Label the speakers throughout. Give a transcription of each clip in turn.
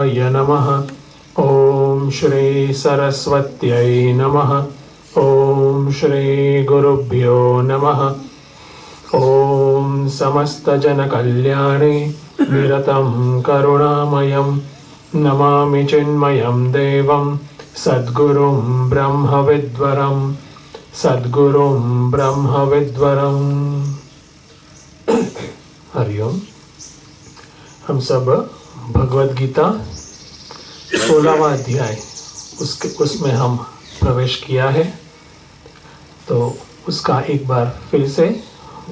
Speaker 1: य नमः। ओम श्री सरस्वत्यै नमः। ओम श्री गुरुभ्यो नमः। ओम समस्त जन कल्याणे निरतं करुणामयं नमामि चिन्मयं देवं सद्गुरुं ब्रह्मविद्वरं सद्गुरुं ब्रह्मविद्वरं। हरिओम। हम सब भगवद गीता 16वां अध्याय उसमें हम प्रवेश किया है, तो उसका एक बार फिर से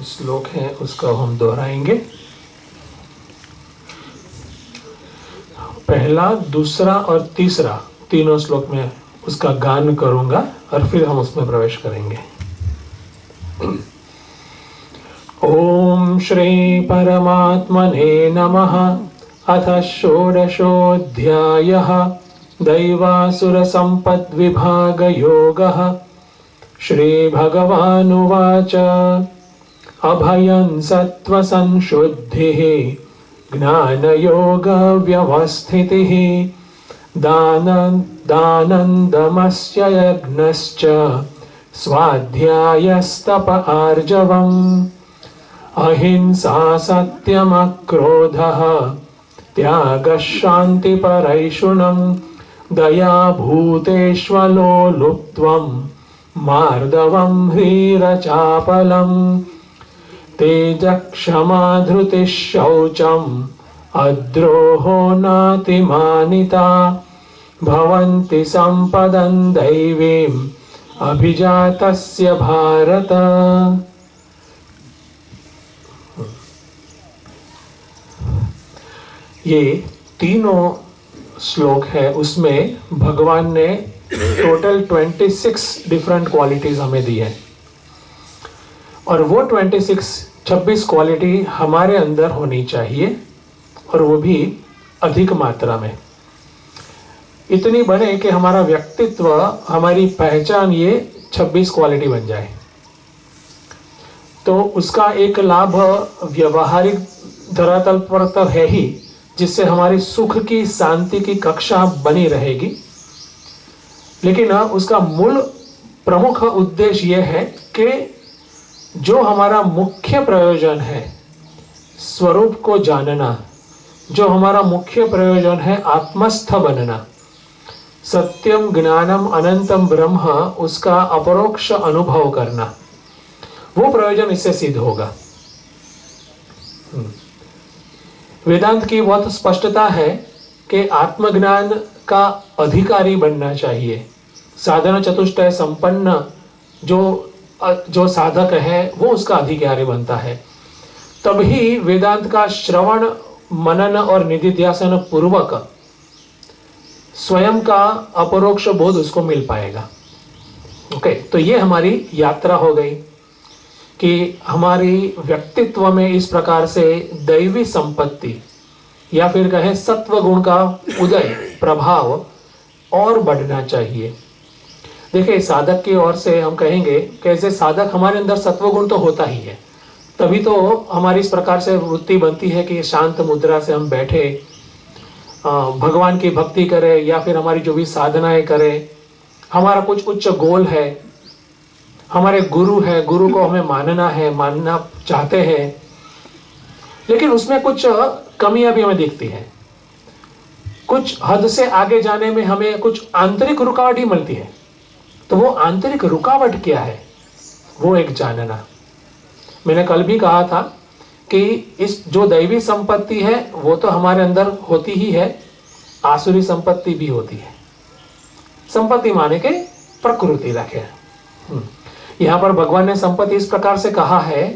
Speaker 1: श्लोक है उसका हम दोहराएंगे। पहला, दूसरा और तीसरा तीनों श्लोक में उसका गान करूंगा और फिर हम उसमें प्रवेश करेंगे। ओम श्री परमात्मने नमः। अथ षोडशोऽध्यायः दैवासुरसम्पद्विभागयोगः। श्रीभगवानुवाच अभयं सत्त्वसंशुद्धिः ज्ञानयोगव्यवस्थितिः दानन्दमस्य यज्ञश्च स्वाध्यायस्तप आर्जवम् अहिंसा सत्यमक्रोधः त्यागः शान्तिपरैषुणं दया भूतेष्वलोलुप्त्वं मार्दवं ह्रीरचापलं तेजक्षमा धृतिः शौचम् अद्रोहो नातिमानिता भवन्ति सम्पदं दैवीम् अभिजातस्य भारत। ये तीनों श्लोक है, उसमें भगवान ने टोटल 26 डिफरेंट क्वालिटीज हमें दी है, और वो 26 क्वालिटी हमारे अंदर होनी चाहिए, और वो भी अधिक मात्रा में, इतनी बने कि हमारा व्यक्तित्व, हमारी पहचान ये 26 क्वालिटी बन जाए। तो उसका एक लाभ व्यवहारिक धरातल पर तो है ही, जिससे हमारी सुख की, शांति की कक्षा बनी रहेगी, लेकिन उसका मूल प्रमुख उद्देश्य यह है कि जो हमारा मुख्य प्रयोजन है स्वरूप को जानना, जो हमारा मुख्य प्रयोजन है आत्मस्थ बनना, सत्यम ज्ञानम अनंतम ब्रह्म, उसका अपरोक्ष अनुभव करना, वो प्रयोजन इससे सिद्ध होगा। वेदांत की बहुत स्पष्टता है कि आत्मज्ञान का अधिकारी बनना चाहिए। साधना चतुष्टय संपन्न जो साधक है वो उसका अधिकारी बनता है, तभी वेदांत का श्रवण, मनन और निधिध्यासन पूर्वक स्वयं का अपरोक्ष बोध उसको मिल पाएगा। ओके, तो ये हमारी यात्रा हो गई कि हमारी व्यक्तित्व में इस प्रकार से दैवी संपत्ति या फिर कहें सत्व गुण का उदय, प्रभाव और बढ़ना चाहिए। देखिए, साधक की ओर से हम कहेंगे कैसे साधक, हमारे अंदर सत्व गुण तो होता ही है, तभी तो हमारी इस प्रकार से वृत्ति बनती है कि शांत मुद्रा से हम बैठे भगवान की भक्ति करें, या फिर हमारी जो भी साधनाएं करें, हमारा कुछ उच्च गोल है, हमारे गुरु है, गुरु को हमें मानना चाहते हैं, लेकिन उसमें कुछ कमियां भी हमें दिखती हैं। कुछ हद से आगे जाने में हमें कुछ आंतरिक रुकावट ही मिलती है। तो वो आंतरिक रुकावट क्या है, वो एक जानना। मैंने कल भी कहा था कि इस जो दैवी संपत्ति है वो तो हमारे अंदर होती ही है, आसुरी संपत्ति भी होती है। संपत्ति माने के प्रकृति रखे। यहाँ पर भगवान ने संपत्ति इस प्रकार से कहा है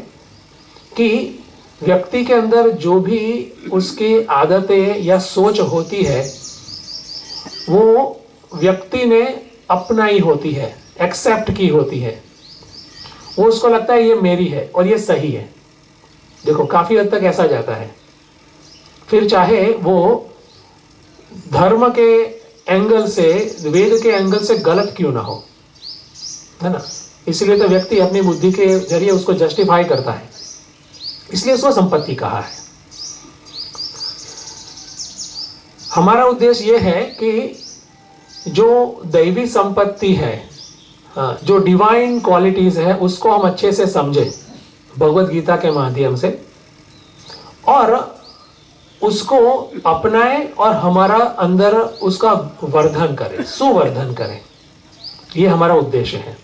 Speaker 1: कि व्यक्ति के अंदर जो भी उसकी आदतें या सोच होती है वो व्यक्ति ने अपनाई होती है, एक्सेप्ट की होती है। वो उसको लगता है ये मेरी है और ये सही है। देखो, काफी हद तक ऐसा जाता है। फिर चाहे वो धर्म के एंगल से, वेद के एंगल से गलत क्यों ना हो, है ना, इसलिए तो व्यक्ति अपनी बुद्धि के जरिए उसको जस्टिफाई करता है, इसलिए उसको संपत्ति कहा है। हमारा उद्देश्य यह है कि जो दैवी संपत्ति है, जो डिवाइन क्वालिटीज है, उसको हम अच्छे से समझें भगवत गीता के माध्यम से और उसको अपनाएं और हमारा अंदर उसका वर्धन करें, सुवर्धन करें। ये हमारा उद्देश्य है।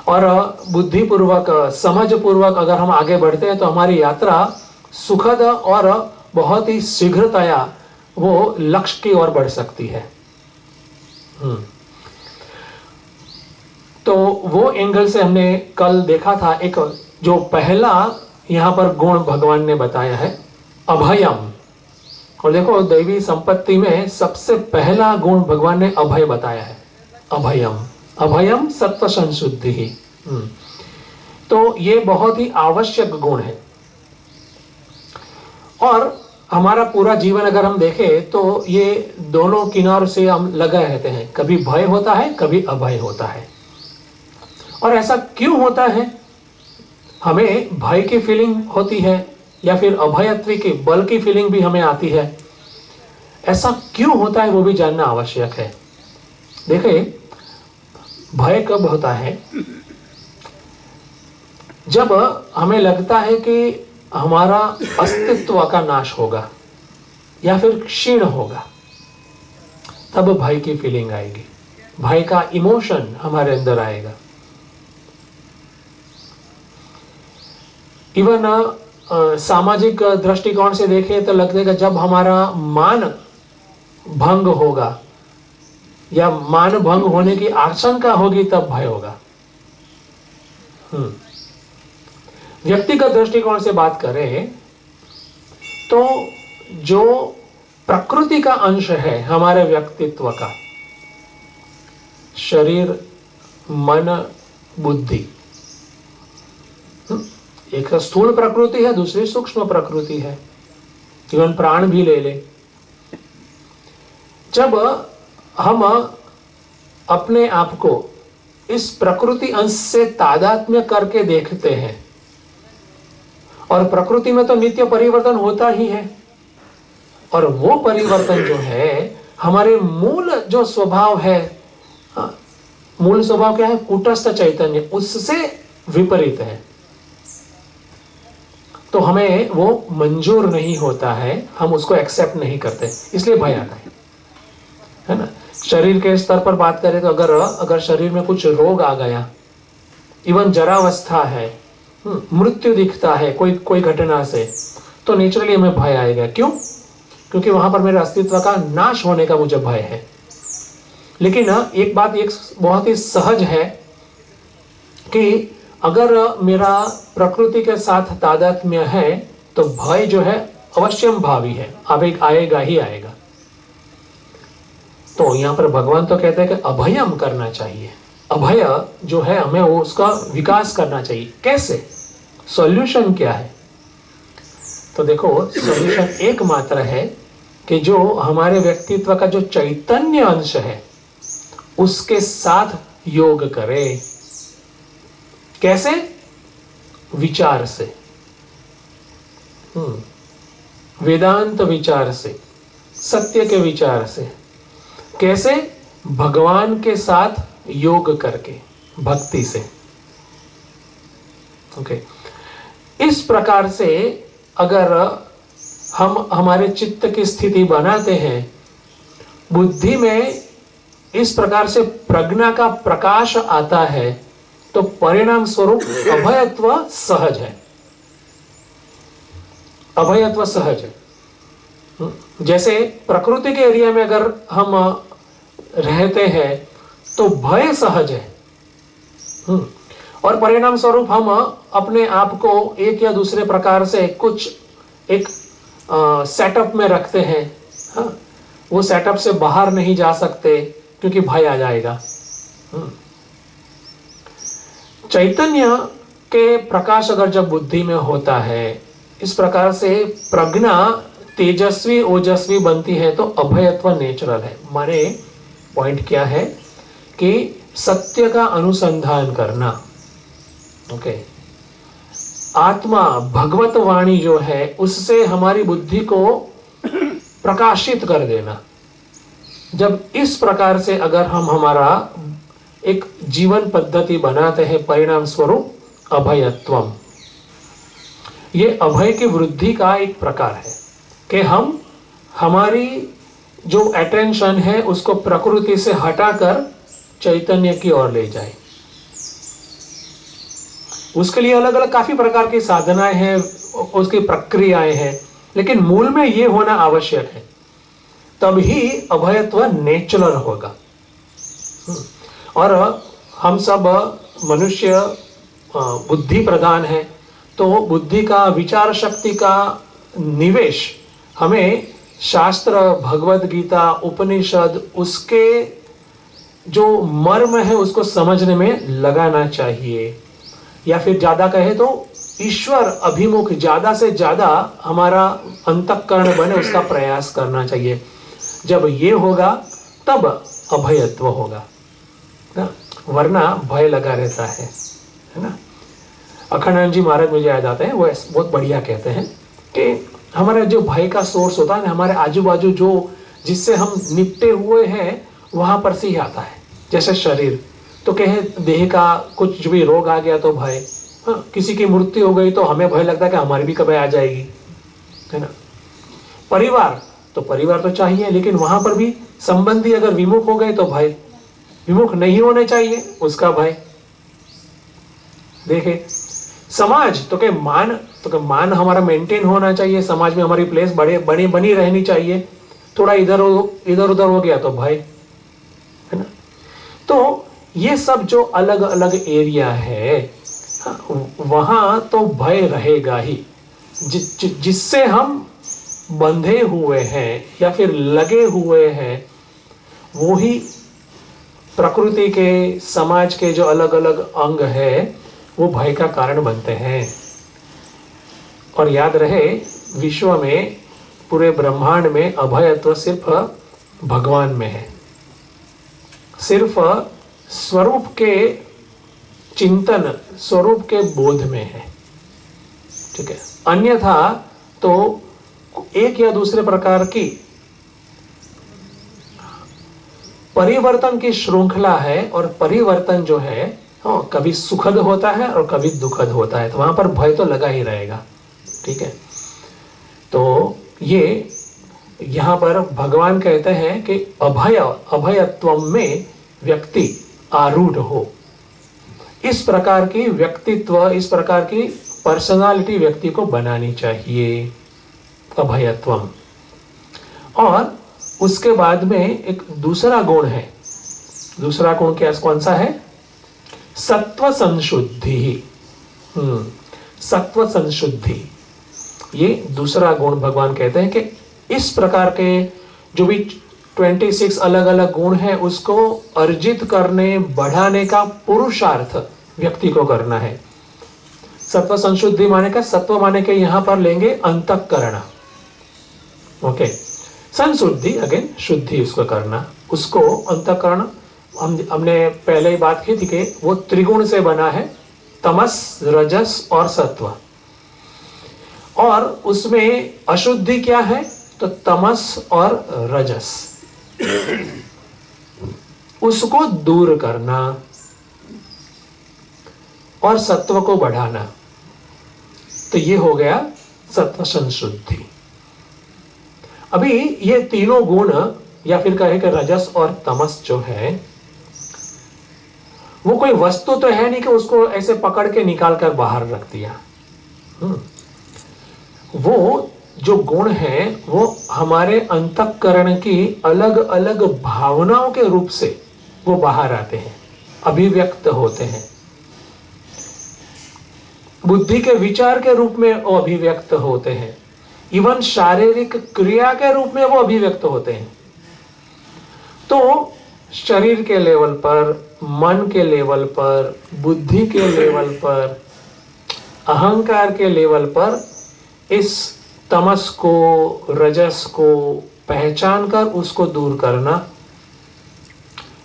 Speaker 1: और बुद्धिपूर्वक, समझपूर्वक अगर हम आगे बढ़ते हैं तो हमारी यात्रा सुखद और बहुत ही शीघ्रतया वो लक्ष्य की ओर बढ़ सकती है। तो वो एंगल से हमने कल देखा था, एक जो पहला यहां पर गुण भगवान ने बताया है, अभयम। और देखो, दैवी संपत्ति में सबसे पहला गुण भगवान ने अभय बताया है, अभयम। अभयम सत्व संशुद्धि ही। तो ये बहुत ही आवश्यक गुण है। और हमारा पूरा जीवन अगर हम देखें तो ये दोनों किनारों से हम लगे रहते हैं, कभी भय होता है, कभी अभय होता है। और ऐसा क्यों होता है? हमें भय की फीलिंग होती है या फिर अभयत्व की, बल की फीलिंग भी हमें आती है। ऐसा क्यों होता है वो भी जानना आवश्यक है। देखिए, भय कब होता है? जब हमें लगता है कि हमारा अस्तित्व का नाश होगा या फिर क्षीण होगा, तब भय की फीलिंग आएगी, भय का इमोशन हमारे अंदर आएगा। इवन सामाजिक दृष्टिकोण से देखें तो लगेगा जब हमारा मान भंग होगा या मान भंग होने की आशंका होगी तब भय होगा। व्यक्तिगत दृष्टिकोण से बात करें तो जो प्रकृति का अंश है हमारे व्यक्तित्व का, शरीर, मन, बुद्धि, एक स्थूल प्रकृति है, दूसरी सूक्ष्म प्रकृति है, इवन प्राण भी ले ले। जब हम अपने आप को इस प्रकृति अंश से तादात्म्य करके देखते हैं, और प्रकृति में तो नित्य परिवर्तन होता ही है, और वो परिवर्तन जो है हमारे मूल जो स्वभाव है, मूल स्वभाव क्या है? कूटस्थ चैतन्य, उससे विपरीत है, तो हमें वो मंजूर नहीं होता है, हम उसको एक्सेप्ट नहीं करते, इसलिए भय आता है ना। शरीर के स्तर पर बात करें तो अगर शरीर में कुछ रोग आ गया, इवन जरावस्था है, मृत्यु दिखता है कोई घटना से, तो नेचुरली हमें भय आएगा। क्यों? क्योंकि वहां पर मेरे अस्तित्व का नाश होने का मुझे भय है। लेकिन एक बात एक बहुत ही सहज है कि अगर मेरा प्रकृति के साथ तादात्म्य है तो भय जो है अवश्यम भावी है, आएगा ही आएगा। तो यहां पर भगवान तो कहते हैं कि अभयम करना चाहिए। अभय जो है हमें वो उसका विकास करना चाहिए। कैसे? सॉल्यूशन क्या है? तो देखो, सॉल्यूशन एकमात्र है कि जो हमारे व्यक्तित्व का जो चैतन्य अंश है उसके साथ योग करे। कैसे? विचार से, वेदांत विचार से, सत्य के विचार से। कैसे? भगवान के साथ योग करके, भक्ति से। ओके, इस प्रकार से अगर हम हमारे चित्त की स्थिति बनाते हैं, बुद्धि में इस प्रकार से प्रज्ञा का प्रकाश आता है, तो परिणाम स्वरूप अभयत्व सहज है। अभयत्व सहज है। जैसे प्रकृति के एरिया में अगर हम रहते हैं तो भय सहज है, और परिणाम स्वरूप हम अपने आप को एक या दूसरे प्रकार से कुछ एक सेटअप में रखते हैं। वो सेटअप से बाहर नहीं जा सकते क्योंकि भय आ जाएगा। चैतन्य के प्रकाश अगर जब बुद्धि में होता है, इस प्रकार से प्रज्ञा तेजस्वी ओजस्वी बनती है, तो अभयत्व नेचुरल है। माने पॉइंट क्या है कि सत्य का अनुसंधान करना। ओके, आत्मा भगवत वाणी जो है उससे हमारी बुद्धि को प्रकाशित कर देना। जब इस प्रकार से अगर हम हमारा एक जीवन पद्धति बनाते हैं, परिणाम स्वरूप अभयत्वम, ये अभय की वृद्धि का एक प्रकार है कि हम हमारी जो अटेंशन है उसको प्रकृति से हटाकर चैतन्य की ओर ले जाए। उसके लिए अलग अलग काफी प्रकार की साधनाएं हैं, उसकी प्रक्रियाएं हैं, लेकिन मूल में ये होना आवश्यक है, तभी अभयत्व नेचुरल होगा। और हम सब मनुष्य बुद्धि प्रधान है, तो बुद्धि का, विचार शक्ति का निवेश हमें शास्त्र, भगवद गीता, उपनिषद, उसके जो मर्म है उसको समझने में लगाना चाहिए, या फिर ज्यादा कहे तो ईश्वर अभिमुख ज्यादा से ज्यादा हमारा अंतःकरण बने उसका प्रयास करना चाहिए। जब ये होगा तब अभयत्व होगा ना, वरना भय लगा रहता है ना। अखंडानंद जी महाराज मुझे याद आते हैं, वो बहुत बढ़िया कहते हैं कि हमारा जो भय का सोर्स होता है ना, हमारे आजू बाजू जो जिससे हम निपटे हुए हैं वहां पर से ही आता है। जैसे शरीर, तो कहे देह का कुछ भी रोग आ गया तो भय, हाँ, किसी की मृत्यु हो गई तो हमें भय लगता है कि हमारी भी कभी आ जाएगी, है ना। परिवार तो चाहिए, लेकिन वहां पर भी संबंधी अगर विमुख हो गए तो भय, विमुख नहीं होने चाहिए उसका भय। देखे समाज, तो क्या मान हमारा मेंटेन होना चाहिए, समाज में हमारी प्लेस बनी रहनी चाहिए, थोड़ा इधर उधर हो गया तो भय, है ना। तो ये सब जो अलग अलग एरिया है, वहां तो भय रहेगा ही, जिससे हम बंधे हुए हैं या फिर लगे हुए हैं, वो ही प्रकृति के, समाज के जो अलग अलग अंग है वो भय का कारण बनते हैं। और याद रहे, विश्व में, पूरे ब्रह्मांड में अभयत्व सिर्फ भगवान में है, सिर्फ स्वरूप के चिंतन, स्वरूप के बोध में है, ठीक है। अन्यथा तो एक या दूसरे प्रकार की परिवर्तन की श्रृंखला है, और परिवर्तन जो है कभी सुखद होता है और कभी दुखद होता है, तो वहां पर भय तो लगा ही रहेगा, ठीक है। तो ये यहां पर भगवान कहते हैं कि अभयत्व में व्यक्ति आरूढ़ हो, इस प्रकार की व्यक्तित्व, इस प्रकार की पर्सनालिटी व्यक्ति को बनानी चाहिए, अभयत्वम। और उसके बाद में एक दूसरा गुण है, दूसरा गुण क्या, कौन सा है? सत्व संशुद्धि। सत्व संशुद्धि, ये दूसरा गुण भगवान कहते हैं कि इस प्रकार के जो भी 26 अलग अलग गुण हैं उसको अर्जित करने, बढ़ाने का पुरुषार्थ व्यक्ति को करना है। सत्व संशुद्धि माने का, सत्व माने के यहां पर लेंगे अंतःकरण, ओके। संशुद्धि अगेन शुद्धि उसको करना, उसको अंतःकरण, हमने पहले ही बात की थी कि वो त्रिगुण से बना है, तमस, रजस और सत्व। और उसमें अशुद्धि क्या है? तो तमस और रजस, उसको दूर करना और सत्व को बढ़ाना, तो ये हो गया सत्व संशुद्धि। अभी ये तीनों गुण, या फिर कहे कि रजस और तमस जो है, वो कोई वस्तु तो है नहीं कि उसको ऐसे पकड़ के निकाल कर बाहर रख दिया। वो जो गुण है वो हमारे अंतःकरण की अलग अलग भावनाओं के रूप से वो बाहर आते हैं, अभिव्यक्त होते हैं। बुद्धि के विचार के रूप में वो अभिव्यक्त होते हैं, इवन शारीरिक क्रिया के रूप में वो अभिव्यक्त होते हैं। तो शरीर के लेवल पर, मन के लेवल पर, बुद्धि के लेवल पर, अहंकार के लेवल पर इस तमस को, रजस को पहचान कर उसको दूर करना,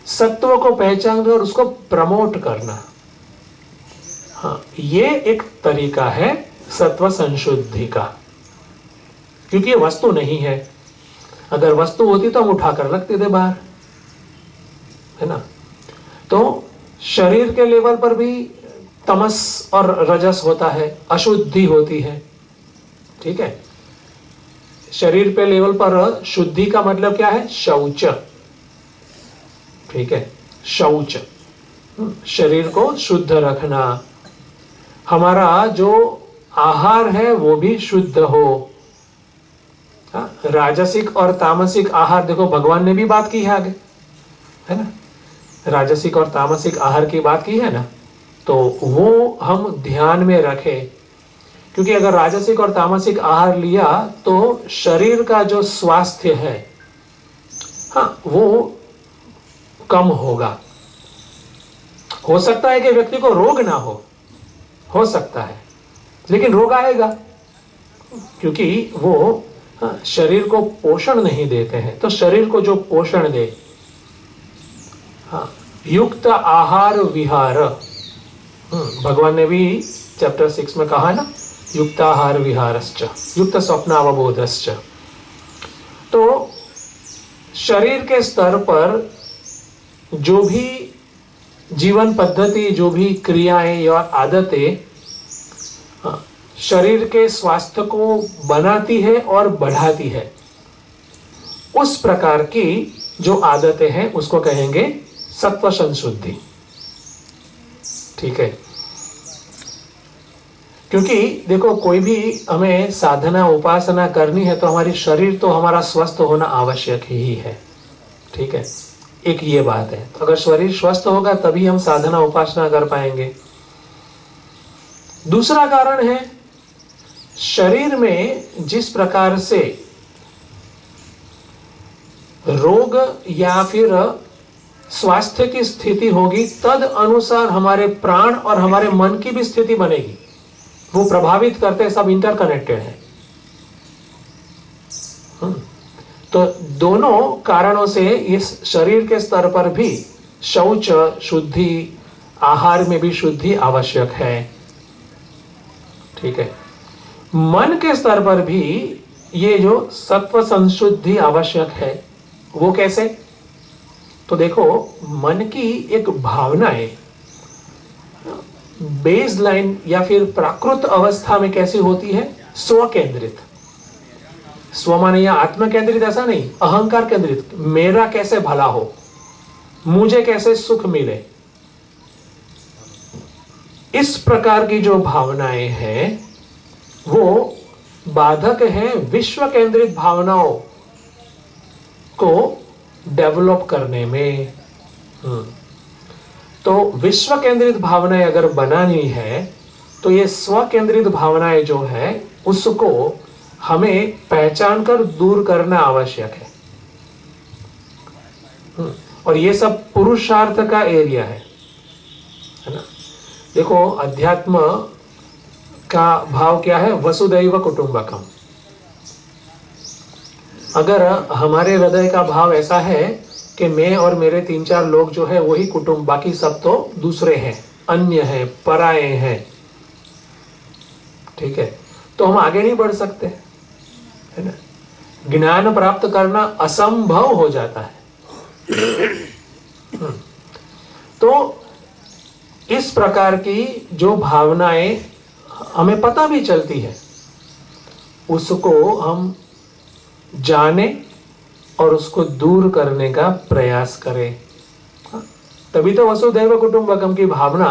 Speaker 1: सत्व को पहचान कर उसको प्रमोट करना, हाँ, ये एक तरीका है सत्व संशुद्धि का। क्योंकि ये वस्तु नहीं है, अगर वस्तु होती तो हम उठाकर रखते थे बाहर, है ना। तो शरीर के लेवल पर भी तमस और रजस होता है, अशुद्धि होती है, ठीक है। शरीर पे लेवल पर शुद्धि का मतलब क्या है? शौच, ठीक है, शौच, शरीर को शुद्ध रखना। हमारा जो आहार है वो भी शुद्ध हो। राजसिक और तामसिक आहार, देखो भगवान ने भी बात की है आगे, है ना, राजसिक और तामसिक आहार की बात की है ना, तो वो हम ध्यान में रखें। क्योंकि अगर राजसिक और तामसिक आहार लिया तो शरीर का जो स्वास्थ्य है, हाँ, वो कम होगा। हो सकता है कि व्यक्ति को रोग ना हो सकता है, लेकिन रोग आएगा, क्योंकि वो शरीर को पोषण नहीं देते हैं। तो शरीर को जो पोषण दे, हाँ, युक्त आहार विहार, भगवान ने भी चैप्टर 6 में कहा ना, युक्त आहार विहारश्च युक्त स्वप्नावबोधश्च। तो शरीर के स्तर पर जो भी जीवन पद्धति, जो भी क्रियाएं या आदतें शरीर के स्वास्थ्य को बनाती है और बढ़ाती है, उस प्रकार की जो आदतें हैं उसको कहेंगे सत्व संशुद्धि, ठीक है। क्योंकि देखो, कोई भी हमें साधना उपासना करनी है तो हमारी शरीर तो हमारा स्वस्थ होना आवश्यक ही है, ठीक है, एक ये बात है। तो अगर शरीर स्वस्थ होगा तभी हम साधना उपासना कर पाएंगे। दूसरा कारण है, शरीर में जिस प्रकार से रोग या फिर स्वास्थ्य की स्थिति होगी, तद अनुसार हमारे प्राण और हमारे मन की भी स्थिति बनेगी, वो प्रभावित करते हैं, सब इंटरकनेक्टेड है। तो दोनों कारणों से इस शरीर के स्तर पर भी शौच शुद्धि, आहार में भी शुद्धि आवश्यक है, ठीक है। मन के स्तर पर भी ये जो सत्व संशुद्धि आवश्यक है, वो कैसे? तो देखो, मन की एक भावना है, बेस लाइन या फिर प्राकृत अवस्था में कैसी होती है? स्व केंद्रित। स्व माने या आत्म केंद्रित ऐसा नहीं, अहंकार केंद्रित, मेरा कैसे भला हो, मुझे कैसे सुख मिले, इस प्रकार की जो भावनाएं हैं वो बाधक है विश्व केंद्रित भावनाओं को डेवलप करने में। तो विश्व केंद्रित भावनाएं अगर बनानी है तो ये स्व केंद्रित भावनाएं जो है उसको हमें पहचान कर दूर करना आवश्यक है। और ये सब पुरुषार्थ का एरिया है ना। देखो, अध्यात्म का भाव क्या है? वसुदैव कुटुंबकम। अगर हमारे हृदय का भाव ऐसा है कि मैं और मेरे 3-4 लोग जो है वही कुटुंब, बाकी सब तो दूसरे हैं, अन्य हैं, पराये हैं, ठीक है, तो हम आगे नहीं बढ़ सकते, है ना। ज्ञान प्राप्त करना असंभव हो जाता है। तो इस प्रकार की जो भावनाएं हमें पता भी चलती है, उसको हम जाने और उसको दूर करने का प्रयास करें। तभी तो वसुधैव कुटुंबकम की भावना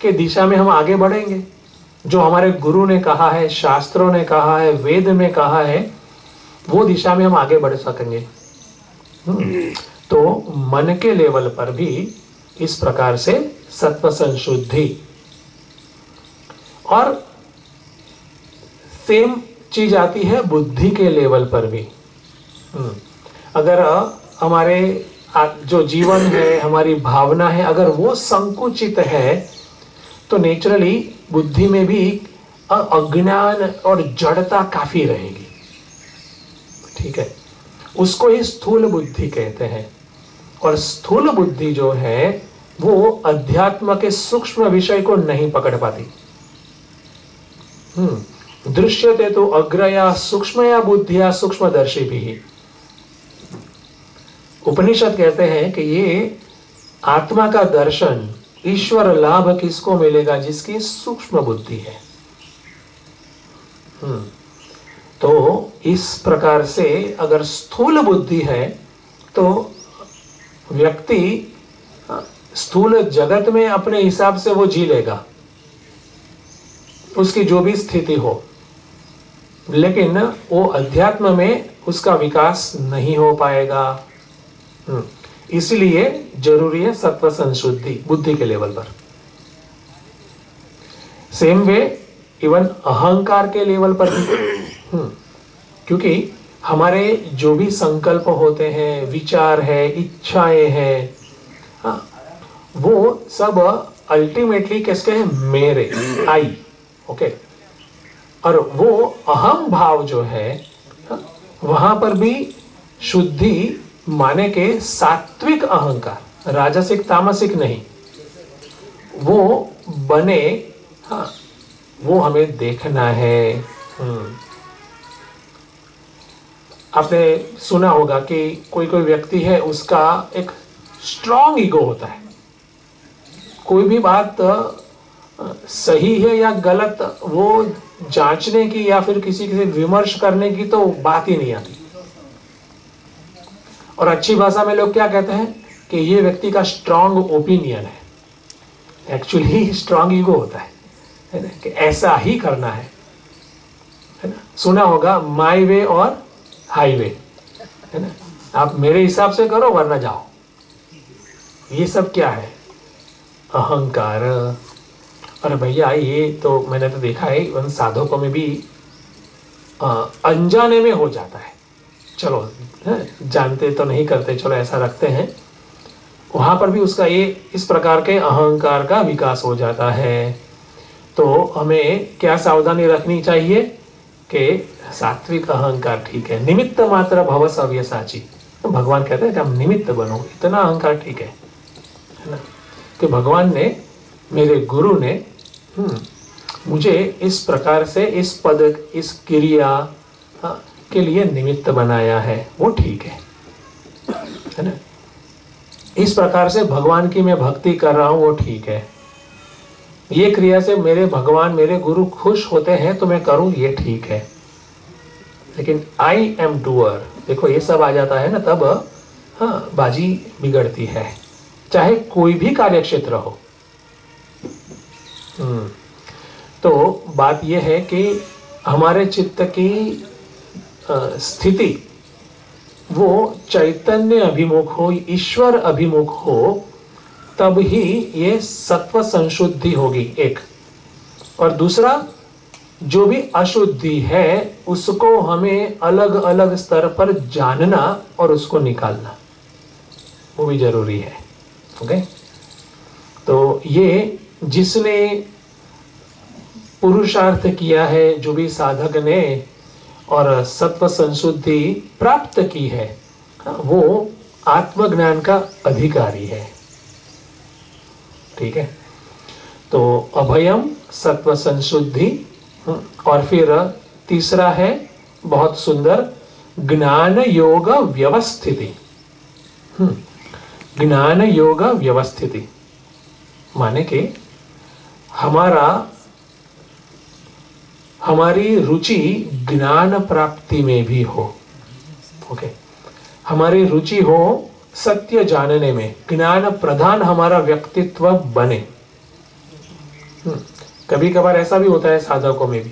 Speaker 1: के दिशा में हम आगे बढ़ेंगे। जो हमारे गुरु ने कहा है, शास्त्रों ने कहा है, वेद में कहा है, वो दिशा में हम आगे बढ़ सकेंगे। तो मन के लेवल पर भी इस प्रकार से सत्व संशुद्धि, और सेम चीज आती है बुद्धि के लेवल पर भी। अगर हमारे जो जीवन है, हमारी भावना है, अगर वो संकुचित है तो नेचुरली बुद्धि में भी अज्ञान और जड़ता काफी रहेगी, ठीक है। उसको ही स्थूल बुद्धि कहते हैं। और स्थूल बुद्धि जो है वो अध्यात्म के सूक्ष्म विषय को नहीं पकड़ पाती। दृश्यते तो अग्रया सूक्ष्मया बुद्धिया सूक्ष्मदर्शी भी। उपनिषद कहते हैं कि ये आत्मा का दर्शन, ईश्वर लाभ किसको मिलेगा? जिसकी सूक्ष्म बुद्धि है। तो इस प्रकार से अगर स्थूल बुद्धि है तो व्यक्ति स्थूल जगत में अपने हिसाब से वो जी लेगा, उसकी जो भी स्थिति हो, लेकिन वो अध्यात्म में उसका विकास नहीं हो पाएगा। इसलिए जरूरी है सत्व संशुद्धि बुद्धि के लेवल पर। सेम वे इवन अहंकार के लेवल पर भी, क्योंकि हमारे जो भी संकल्प होते हैं, विचार है, इच्छाएं हैं, वो सब अल्टीमेटली किसके हैं? मेरे, आई। ओके। और वो अहम भाव जो है, वहां पर भी शुद्धि माने के सात्विक अहंकार, राजसिक तामसिक नहीं, वो बने। वो हमें देखना है। आपने सुना होगा कि कोई कोई व्यक्ति है, उसका एक स्ट्रॉन्ग ईगो होता है। कोई भी बात सही है या गलत, वो जांचने की या फिर किसी से विमर्श करने की तो बात ही नहीं आती। और अच्छी भाषा में लोग क्या कहते हैं कि ये व्यक्ति का स्ट्रॉन्ग ओपिनियन है। एक्चुअली स्ट्रॉन्ग ईगो होता है ना, कि ऐसा ही करना है ना। सुना होगा माय वे और हाईवे, है ना। आप मेरे हिसाब से करो वरना जाओ। ये सब क्या है? अहंकार। अरे भैया, ये तो मैंने तो देखा है उन साधकों में भी अनजाने में हो जाता है। चलो जानते तो नहीं करते, चलो ऐसा रखते हैं, वहां पर भी उसका ये इस प्रकार के अहंकार का विकास हो जाता है। तो हमें क्या सावधानी रखनी चाहिए कि सात्विक अहंकार ठीक है, निमित्त मात्र भव सव्यसाची। तो भगवान कहते हैं कि हम निमित्त बनो, इतना अहंकार ठीक है ना। कि भगवान ने, मेरे गुरु ने मुझे इस प्रकार से इस पद, इस क्रिया के लिए निमित्त बनाया है, वो ठीक है ना। इस प्रकार से भगवान की मैं भक्ति कर रहा हूं, वो ठीक है। ये क्रिया से मेरे भगवान, मेरे गुरु खुश होते हैं तो मैं करूं, ये ठीक है। लेकिन आई एम डूअर, देखो ये सब आ जाता है ना, तब बाजी बिगड़ती है, चाहे कोई भी कार्य क्षेत्र हो। तो बात यह है कि हमारे चित्त की स्थिति वो चैतन्य अभिमुख हो, ईश्वर अभिमुख हो, तब ही ये सत्व संशुद्धि होगी, एक। और दूसरा, जो भी अशुद्धि है उसको हमें अलग अलग स्तर पर जानना और उसको निकालना, वो भी जरूरी है। ओके। तो ये जिसने पुरुषार्थ किया है, जो भी साधक ने, और सत्व संशुद्धि प्राप्त की है, वो आत्मज्ञान का अधिकारी है। ठीक है। तो अभयम, सत्व संशुद्धि, और फिर तीसरा है बहुत सुंदर, ज्ञान योग व्यवस्थिति। ज्ञान योग व्यवस्थिति माने कि हमारी रुचि ज्ञान प्राप्ति में भी हो। ओके। हमारी रुचि हो सत्य जानने में, ज्ञान प्रधान हमारा व्यक्तित्व बने। कभी कभार ऐसा भी होता है साधकों में भी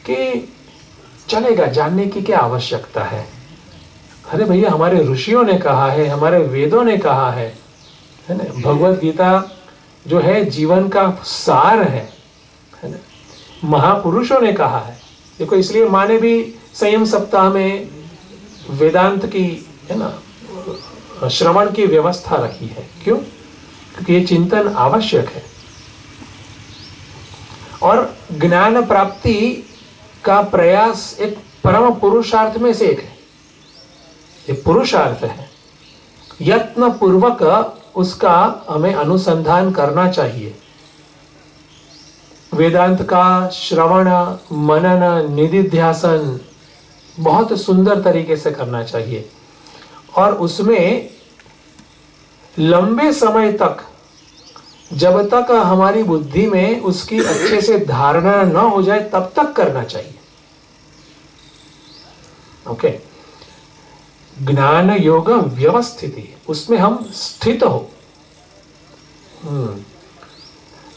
Speaker 1: कि चलेगा, जानने की क्या आवश्यकता है। अरे भैया, हमारे ऋषियों ने कहा है, हमारे वेदों ने कहा है ना। भगवत गीता जो है जीवन का सार है ना। महापुरुषों ने कहा है। देखो, इसलिए माँ ने भी संयम सप्ताह में वेदांत की, है ना, श्रवण की व्यवस्था रखी है। क्यों? क्योंकि ये चिंतन आवश्यक है। और ज्ञान प्राप्ति का प्रयास एक परम पुरुषार्थ में से एक है। ये पुरुषार्थ है, यत्न पूर्वक उसका हमें अनुसंधान करना चाहिए। वेदांत का श्रवण, मनन, निधिध्यासन बहुत सुंदर तरीके से करना चाहिए। और उसमें लंबे समय तक, जब तक हमारी बुद्धि में उसकी अच्छे से धारणा न हो जाए तब तक करना चाहिए। ओके, ज्ञान योग व्यवस्थिति, उसमें हम स्थित हो।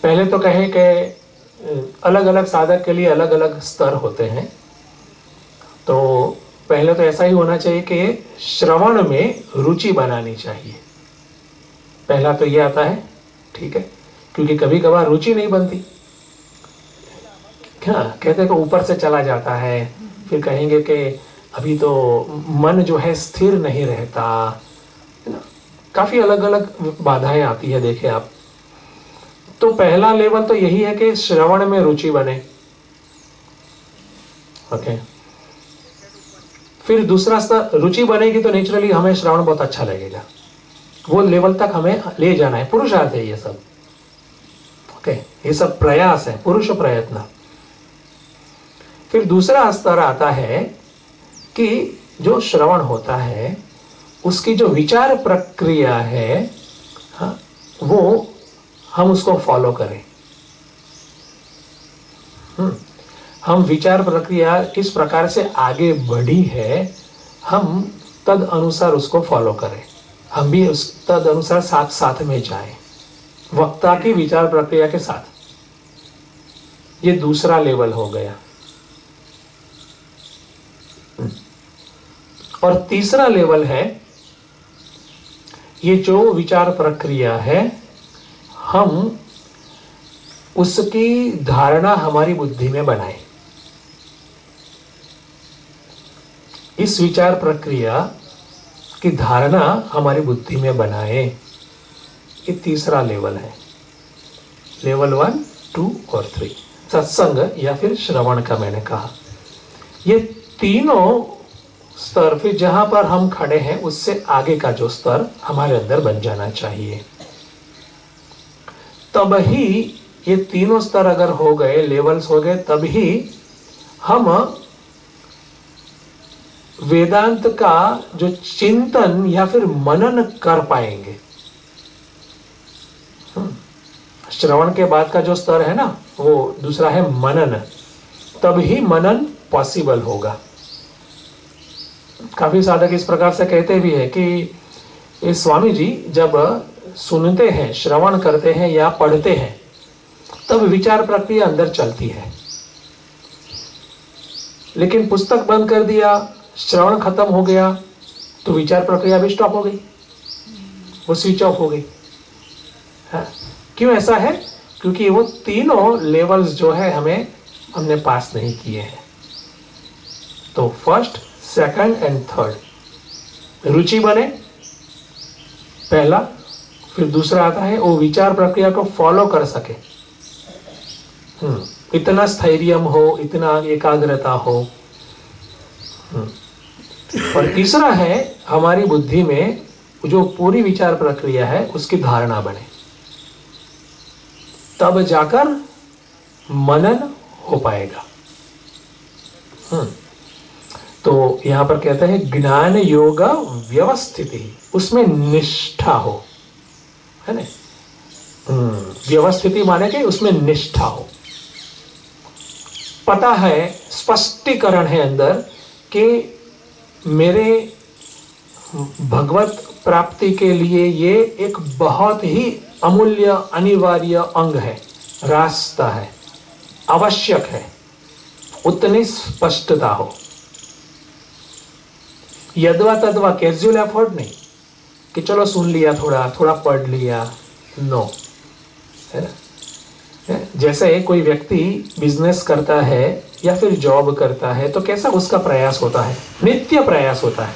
Speaker 1: पहले तो कहें कि अलग अलग साधक के लिए अलग अलग स्तर होते हैं। तो पहले तो ऐसा ही होना चाहिए कि श्रवण में रुचि बनानी चाहिए। पहला तो ये आता है, ठीक है, क्योंकि कभी कभार रुचि नहीं बनती। हाँ, कहते हैं कि ऊपर से चला जाता है, फिर कहेंगे कि अभी तो मन जो है स्थिर नहीं रहता, है ना, काफी अलग अलग बाधाएं आती है। देखिए आप, तो पहला लेवल तो यही है कि श्रवण में रुचि बने। ओके, फिर दूसरा स्तर, रुचि बनेगी तो नेचुरली हमें श्रवण बहुत अच्छा लगेगा। वो लेवल तक हमें ले जाना है, पुरुषार्थ है ये सब। ओके, ये सब प्रयास है, पुरुष प्रयत्न। फिर दूसरा स्तर आता है कि जो श्रवण होता है उसकी जो विचार प्रक्रिया है, हाँ, वो हम उसको फॉलो करें। हम विचार प्रक्रिया किस प्रकार से आगे बढ़ी है, हम तद अनुसार उसको फॉलो करें। हम भी उस तद अनुसार साथ साथ में जाएं, वक्ता की विचार प्रक्रिया के साथ। ये दूसरा लेवल हो गया। और तीसरा लेवल है, ये जो विचार प्रक्रिया है, हम उसकी धारणा हमारी बुद्धि में बनाएं। इस विचार प्रक्रिया की धारणा हमारी बुद्धि में बनाएं। ये तीसरा लेवल है, लेवल 1, 2 और 3, सत्संग या फिर श्रवण का मैंने कहा। ये तीनों स्तर फिर जहां पर हम खड़े हैं उससे आगे का जो स्तर हमारे अंदर बन जाना चाहिए। तब ही ये तीनों स्तर अगर हो गए, लेवल्स हो गए, तब ही हम वेदांत का जो चिंतन या फिर मनन कर पाएंगे। श्रवण के बाद का जो स्तर है ना, वो दूसरा है मनन। तब ही मनन पॉसिबल होगा। काफी साधक इस प्रकार से कहते भी है कि स्वामी जी जब सुनते हैं, श्रवण करते हैं या पढ़ते हैं, तब विचार प्रक्रिया अंदर चलती है, लेकिन पुस्तक बंद कर दिया, श्रवण खत्म हो गया, तो विचार प्रक्रिया भी स्टॉप हो गई, वो स्विच ऑफ हो गई। हाँ, क्यों ऐसा है? क्योंकि वो तीनों लेवल्स जो है हमने पास नहीं किए हैं। तो फर्स्ट, सेकंड एंड थर्ड रुचि बने पहला, फिर दूसरा आता है वो विचार प्रक्रिया को फॉलो कर सके, इतना स्थैर्य हो, इतना एकाग्रता हो। और तीसरा है हमारी बुद्धि में जो पूरी विचार प्रक्रिया है उसकी धारणा बने, तब जाकर मनन हो पाएगा। तो यहां पर कहते हैं ज्ञान योग व्यवस्थिति, उसमें निष्ठा हो, है ना। व्यवस्थिति माने कि उसमें निष्ठा हो, पता है, स्पष्टीकरण है अंदर कि मेरे भगवत प्राप्ति के लिए ये एक बहुत ही अमूल्य अनिवार्य अंग है, रास्ता है, आवश्यक है, उतनी स्पष्टता हो। यदवा तदवा कैजुअल एफर्ट नहीं कि चलो सुन लिया, थोड़ा थोड़ा पढ़ लिया, नो, है ना। जैसे कोई व्यक्ति बिजनेस करता है या फिर जॉब करता है तो कैसा उसका प्रयास होता है, नित्य प्रयास होता है।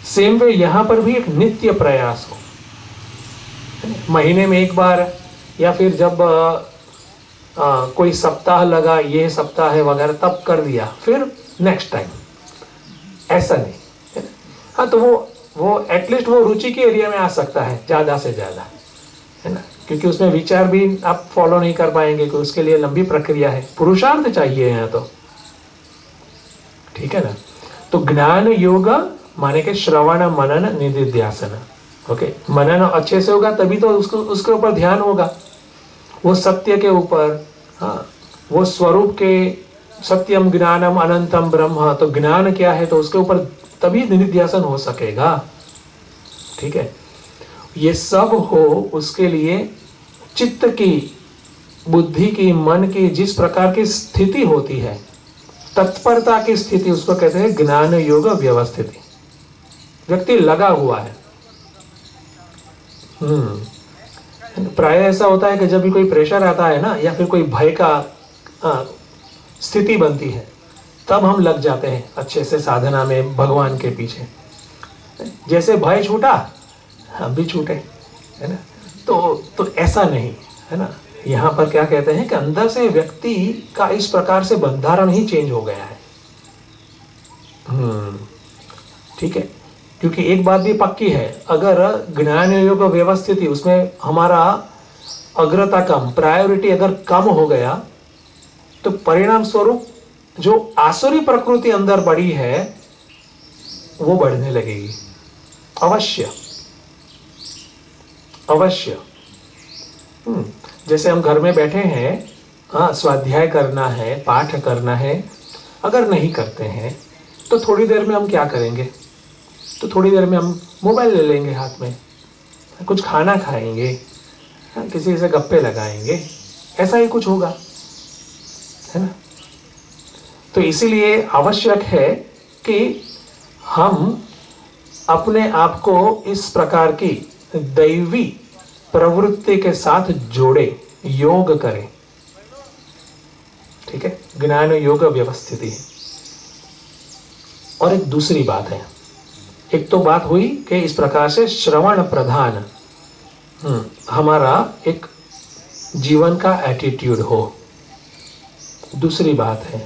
Speaker 1: सेम वे यहां पर भी एक नित्य प्रयास हो, महीने में एक बार या फिर जब कोई सप्ताह लगा, ये सप्ताह है वगैरह, तब कर दिया, फिर नेक्स्ट टाइम, ऐसा नहीं। हाँ, तो वो एटलीस्ट वो रुचि के एरिया में आ सकता है ज्यादा से ज्यादा, है ना, क्योंकि उसमें विचार भी आप फॉलो नहीं कर पाएंगे, क्योंकि उसके लिए लंबी प्रक्रिया है, पुरुषार्थ चाहिए यहाँ तो, ठीक है ना। तो ज्ञान योग माने के श्रवण मनन निधिध्यासन, ओके, मनन अच्छे से होगा तभी तो उसको उसके ऊपर ध्यान होगा, वो सत्य के ऊपर, हाँ, वो स्वरूप के, सत्यम ज्ञानम अनंतम ब्रह्म, तो ज्ञान क्या है तो उसके ऊपर तभी निधिध्यासन हो सकेगा। ठीक है, ये सब हो उसके लिए चित्त की, बुद्धि की, मन की जिस प्रकार की स्थिति होती है, तत्परता की स्थिति, उसको कहते हैं ज्ञान योग व्यवस्थिति। व्यक्ति लगा हुआ है। प्राय ऐसा होता है कि जब भी कोई प्रेशर आता है ना, या फिर कोई भय का स्थिति बनती है, तब हम लग जाते हैं अच्छे से साधना में, भगवान के पीछे। जैसे भय छूटा हम भी छूटे, है ना। तो ऐसा नहीं है ना। यहाँ पर क्या कहते हैं कि अंदर से व्यक्ति का इस प्रकार से बंधारण ही चेंज हो गया है। ठीक है, क्योंकि एक बात भी पक्की है, अगर ज्ञान योग व्यवस्थिति उसमें हमारा अग्रता कम, प्रायोरिटी अगर कम हो गया, तो परिणाम स्वरूप जो आसुरी प्रकृति अंदर बढ़ी है वो बढ़ने लगेगी, अवश्य अवश्य। जैसे हम घर में बैठे हैं, हाँ, स्वाध्याय करना है, पाठ करना है, अगर नहीं करते हैं तो थोड़ी देर में हम क्या करेंगे, तो थोड़ी देर में हम मोबाइल ले लेंगे हाथ में, कुछ खाना खाएंगे, किसी से गप्पे लगाएंगे, ऐसा ही कुछ होगा, है ना। तो इसीलिए आवश्यक है कि हम अपने आप को इस प्रकार की दैवी प्रवृत्ति के साथ जोड़े, योग करें। ठीक है, ज्ञान योग व्यवस्थिति। और एक दूसरी बात है, एक तो बात हुई कि इस प्रकार से श्रवण प्रधान हमारा एक जीवन का एटीट्यूड हो। दूसरी बात है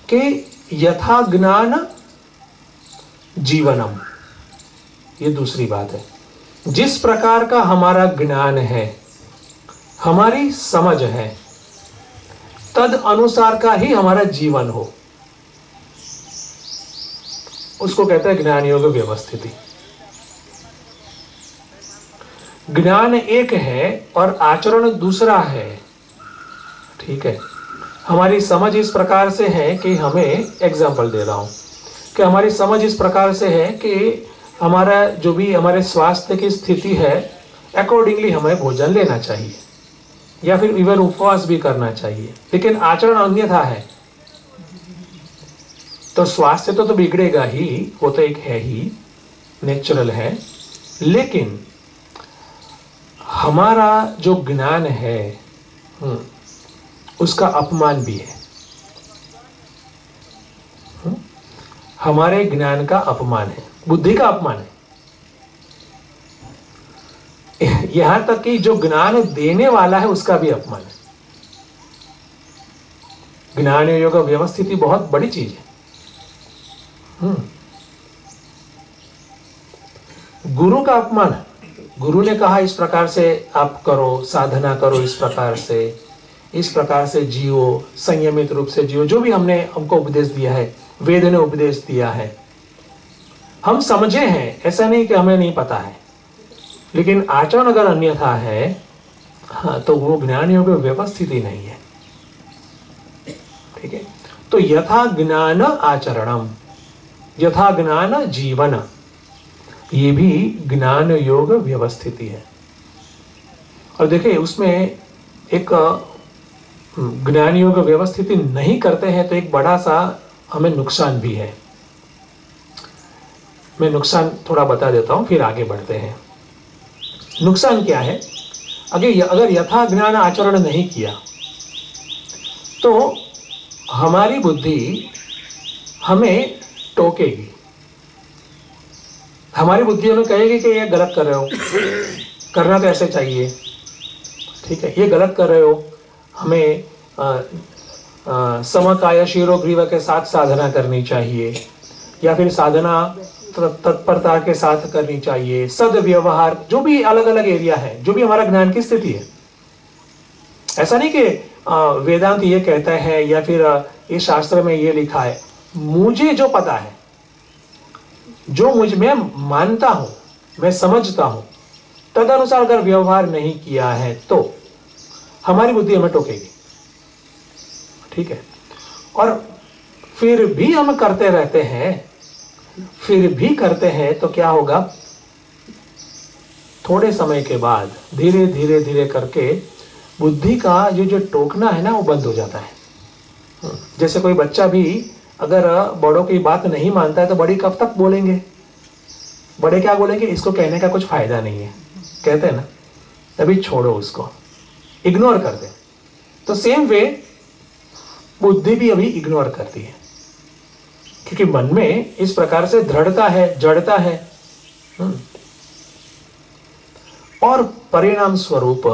Speaker 1: कि यथा ज्ञान जीवनम, ये दूसरी बात है। जिस प्रकार का हमारा ज्ञान है, हमारी समझ है, तद अनुसार का ही हमारा जीवन हो, उसको कहते हैं ज्ञान योग व्यवस्थिति। ज्ञान एक है और आचरण दूसरा है। ठीक है, हमारी समझ इस प्रकार से है कि हमें, एग्जाम्पल दे रहा हूं कि हमारी समझ इस प्रकार से है कि हमारा जो भी हमारे स्वास्थ्य की स्थिति है, अकॉर्डिंगली हमें भोजन लेना चाहिए, या फिर इवन उपवास भी करना चाहिए, लेकिन आचरण अन्यथा है, तो स्वास्थ्य तो बिगड़ेगा ही, वो तो एक है ही, नेचुरल है। लेकिन हमारा जो ज्ञान है उसका अपमान भी है। हमारे ज्ञान का अपमान है, बुद्धि का अपमान है। यहां तक कि जो ज्ञान देने वाला है उसका भी अपमान है। ज्ञान योग व्यवस्थिति बहुत बड़ी चीज है। गुरु का अपमान, गुरु ने कहा इस प्रकार से आप करो, साधना करो, इस प्रकार से जियो, संयमित रूप से जियो, जो भी हमने हमको उपदेश दिया है, वेद ने उपदेश दिया है, हम समझे हैं, ऐसा नहीं कि हमें नहीं पता है, लेकिन आचरण अगर अन्यथा है, हाँ, तो वो ज्ञान योग व्यवस्थिति नहीं है। ठीक है, तो यथा ज्ञान आचरणम, यथा ज्ञान जीवन, ये भी ज्ञान योग व्यवस्थिति है। और देखिए उसमें एक ज्ञान योग व्यवस्थिति नहीं करते हैं तो एक बड़ा सा हमें नुकसान भी है। मैं नुकसान थोड़ा बता देता हूं, फिर आगे बढ़ते हैं। नुकसान क्या है, अगर यथा ज्ञान आचरण नहीं किया तो हमारी बुद्धि हमें टोकेगी, हमारी बुद्धि हमें कहेगी कि ये गलत कर रहे हो, करना तो ऐसे चाहिए, ठीक है, ये गलत कर रहे हो, हमें समकाय शिरोग्रीव के साथ साधना करनी चाहिए, या फिर साधना तत्परता के साथ करनी चाहिए, सदव्यवहार, जो भी अलग अलग एरिया है, जो भी हमारा ज्ञान की स्थिति है। ऐसा नहीं कि वेदांत ये कहता है या फिर इस शास्त्र में ये लिखा है, मुझे जो पता है, जो मुझ में मानता हूं, मैं समझता हूं, तदनुसार अगर व्यवहार नहीं किया है तो हमारी बुद्धि हमें टोकेगी। ठीक है, और फिर भी हम करते रहते हैं, फिर भी करते हैं तो क्या होगा, थोड़े समय के बाद धीरे धीरे धीरे करके बुद्धि का ये जो टोकना है ना वो बंद हो जाता है। जैसे कोई बच्चा भी अगर बड़ों की बात नहीं मानता है तो बड़ी कब तक बोलेंगे, बड़े क्या बोलेंगे, इसको कहने का कुछ फायदा नहीं है, कहते हैं ना, तभी छोड़ो उसको, इग्नोर कर दे। तो सेम वे बुद्धि भी अभी इग्नोर करती है, क्योंकि मन में इस प्रकार से दृढ़ता है, जड़ता है। और परिणाम स्वरूप